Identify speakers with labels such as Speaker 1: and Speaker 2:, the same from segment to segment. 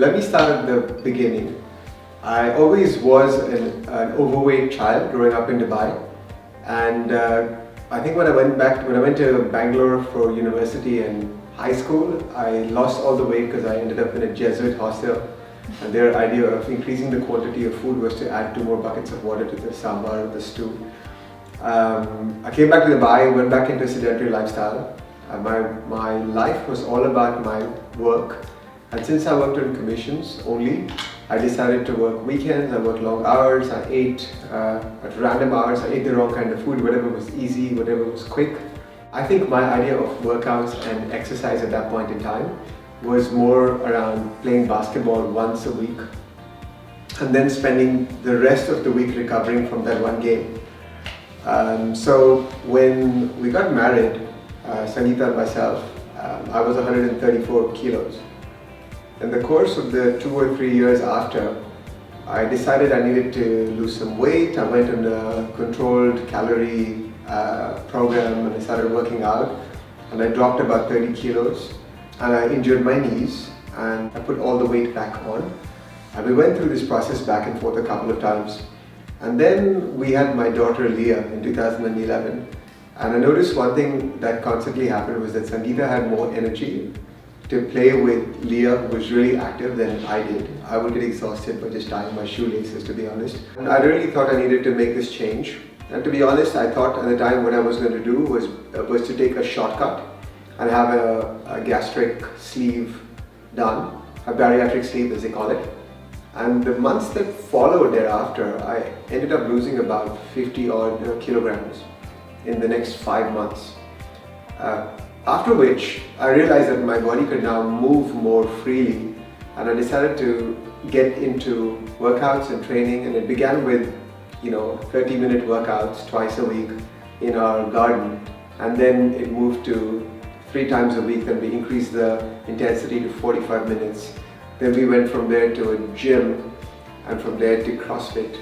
Speaker 1: Let me start at the beginning. I always was an overweight child growing up in Dubai, and I think when I went to Bangalore for university and high school, I lost all the weight because I ended up in a Jesuit hostel, and their idea of increasing the quantity of food was to add 2 more buckets of water to the sambar or the stew. I came back to Dubai, went back into a sedentary lifestyle. My life was all about my work, and since I worked on commissions only, I decided to work weekends. I worked long hours. I ate at random hours. I ate the wrong kind of food, whatever was easy, whatever was quick. I think my idea of workouts and exercise at that point in time was more around playing basketball once a week and then spending the rest of the week recovering from that one game. So when we got married, Sangeeta and myself, I was 134 kilos. In the course of the 2 or 3 years after, I decided I needed to lose some weight. I went on a controlled calorie program and I started working out, and I dropped about 30 kilos and I injured my knees and I put all the weight back on. And we went through this process back and forth a couple of times. And then we had my daughter Leah in 2011. And I noticed one thing that constantly happened was that Sangeeta had more energy to play with Leah, who was really active, than I did. I would get exhausted by just tying my shoelaces, to be honest. And I really thought I needed to make this change. And to be honest, I thought at the time what I was going to do was to take a shortcut and have a gastric sleeve done, a bariatric sleeve as they call it. And the months that followed thereafter, I ended up losing about 50 odd kilograms in the next 5 months. After which, I realized that my body could now move more freely, and I decided to get into workouts and training, and it began with 30-minute workouts twice a week in our garden, and then it moved to 3 times a week. Then we increased the intensity to 45 minutes. Then we went from there to a gym, and from there to CrossFit,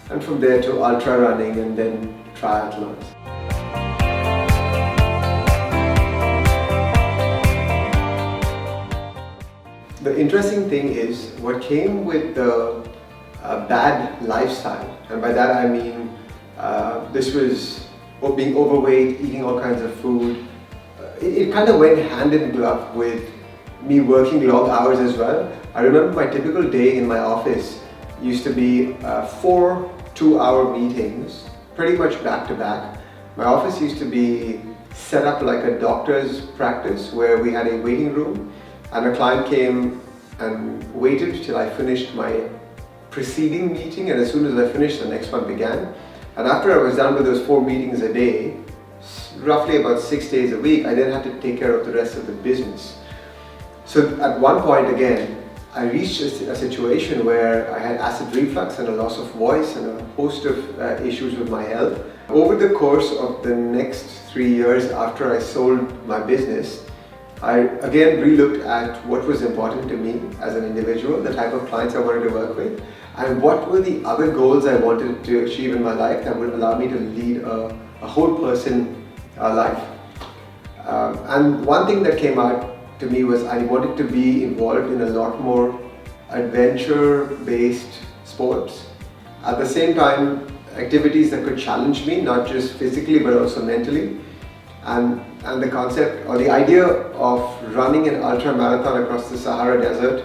Speaker 1: and from there to ultra running, and then triathlons. The interesting thing is what came with the bad lifestyle, and by that I mean this was being overweight, eating all kinds of food. It kind of went hand in glove with me working long hours as well. I remember my typical day in my office used to be 4 2-hour meetings, pretty much back to back. My office used to be set up like a doctor's practice where we had a waiting room, and a client came and waited till I finished my preceding meeting, and as soon as I finished, the next one began. And after I was done with those 4 meetings a day, roughly about 6 days a week, I then had to take care of the rest of the business. So at one point again, I reached a situation where I had acid reflux and a loss of voice and a host of issues with my health. Over the course of the next 3 years after I sold my business, I again relooked at what was important to me as an individual, the type of clients I wanted to work with, and what were the other goals I wanted to achieve in my life that would allow me to lead a whole person life. And one thing that came out to me was I wanted to be involved in a lot more adventure-based sports. At the same time, activities that could challenge me, not just physically but also mentally. And the concept or the idea of running an ultra marathon across the Sahara Desert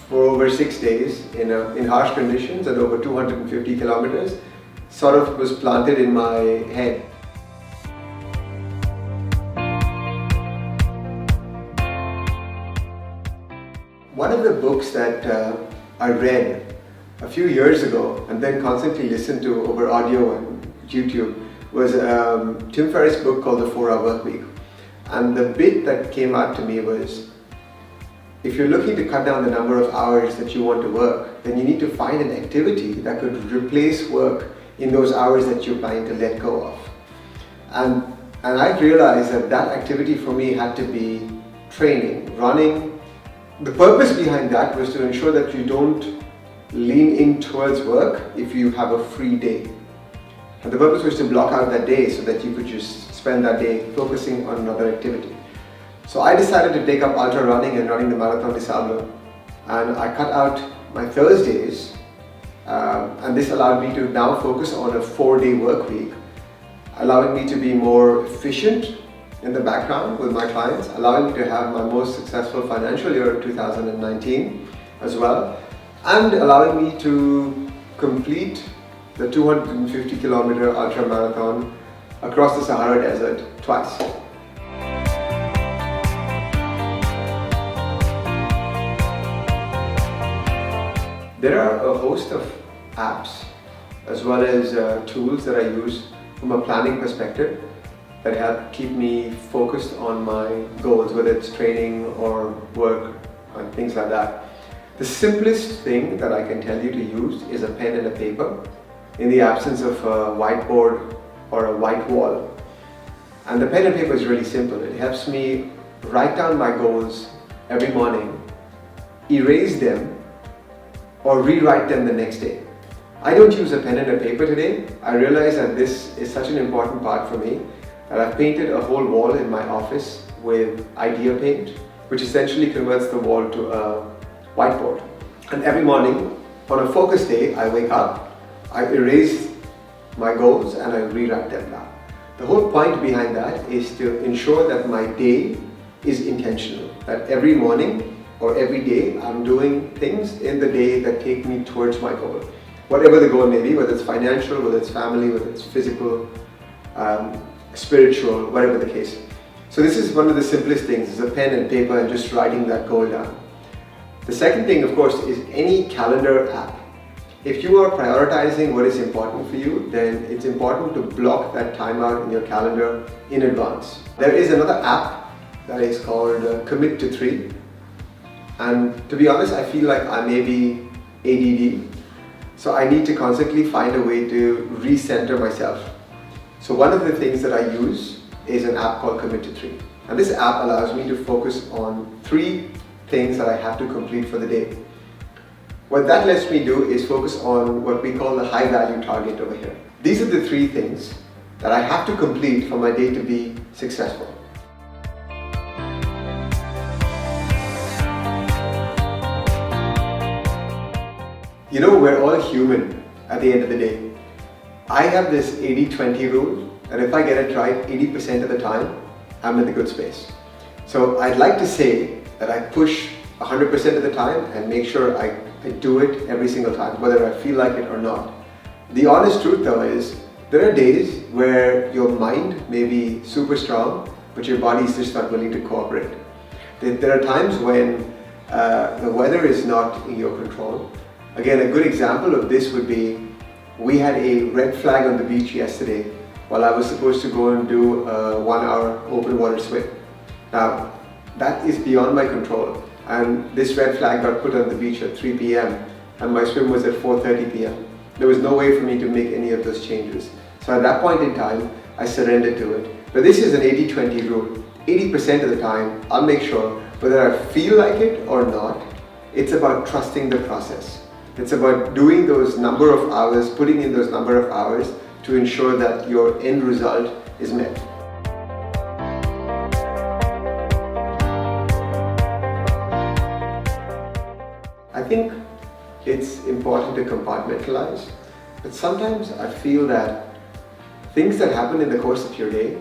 Speaker 1: for over 6 days in harsh conditions and over 250 kilometers sort of was planted in my head. One of the books that I read a few years ago and then constantly listened to over audio and YouTube was Tim Ferriss' book called The 4-Hour Workweek. And the bit that came out to me was, if you're looking to cut down the number of hours that you want to work, then you need to find an activity that could replace work in those hours that you're planning to let go of. And I realized that activity for me had to be training, running. The purpose behind that was to ensure that you don't lean in towards work if you have a free day. And the purpose was to block out that day so that you could just spend that day focusing on another activity. So I decided to take up ultra running and running the Marathon des Sables and I cut out my Thursdays, and this allowed me to now focus on a 4-day work week, allowing me to be more efficient in the background with my clients, allowing me to have my most successful financial year of 2019 as well, and allowing me to complete the 250 kilometer ultra marathon across the Sahara Desert twice. There are a host of apps as well as tools that I use from a planning perspective that help keep me focused on my goals, whether it's training or work and things like that. The simplest thing that I can tell you to use is a pen and a paper in the absence of a whiteboard or a white wall. And the pen and paper is really simple. It helps me write down my goals every morning, erase them, or rewrite them the next day. I don't use a pen and a paper today. I realize that this is such an important part for me that I've painted a whole wall in my office with idea paint, which essentially converts the wall to a whiteboard. And every morning on a focus day, I wake up, I erase my goals and I rewrite them down. The whole point behind that is to ensure that my day is intentional, that every morning or every day I'm doing things in the day that take me towards my goal. Whatever the goal may be, whether it's financial, whether it's family, whether it's physical, spiritual, whatever the case. So this is one of the simplest things, is a pen and paper and just writing that goal down. The second thing, of course, is any calendar app. If you are prioritizing what is important for you, then it's important to block that time out in your calendar in advance. There is another app that is called Commit to 3. And to be honest, I feel like I may be ADD. So I need to constantly find a way to recenter myself. So one of the things that I use is an app called Commit to 3. And this app allows me to focus on 3 things that I have to complete for the day. What that lets me do is focus on what we call the high value target over here. These are the 3 things that I have to complete for my day to be successful. You know, we're all human at the end of the day. I have this 80-20 rule, and if I get it right 80% of the time, I'm in the good space. So I'd like to say that I push 100% of the time and make sure I do it every single time, whether I feel like it or not. The honest truth though is, there are days where your mind may be super strong, but your body is just not willing to cooperate. There are times when the weather is not in your control. Again, a good example of this would be, we had a red flag on the beach yesterday while I was supposed to go and do a 1-hour open water swim. Now, that is beyond my control. And this red flag got put on the beach at 3 p.m. and my swim was at 4:30 p.m. There was no way for me to make any of those changes. So at that point in time, I surrendered to it. But this is an 80-20 rule. 80% of the time, I'll make sure, whether I feel like it or not, it's about trusting the process. It's about doing those number of hours, putting in those number of hours to ensure that your end result is met. I think it's important to compartmentalize, but sometimes I feel that things that happen in the course of your day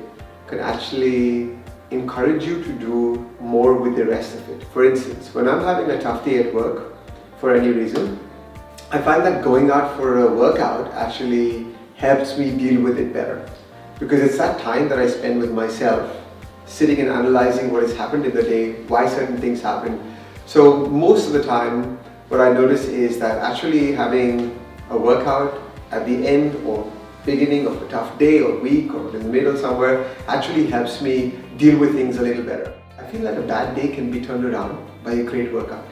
Speaker 1: can actually encourage you to do more with the rest of it. For instance, when I'm having a tough day at work, for any reason, I find that going out for a workout actually helps me deal with it better. Because it's that time that I spend with myself, sitting and analyzing what has happened in the day, why certain things happen. So most of the time, what I notice is that actually having a workout at the end or beginning of a tough day or week or in the middle somewhere actually helps me deal with things a little better. I feel like a bad day can be turned around by a great workout.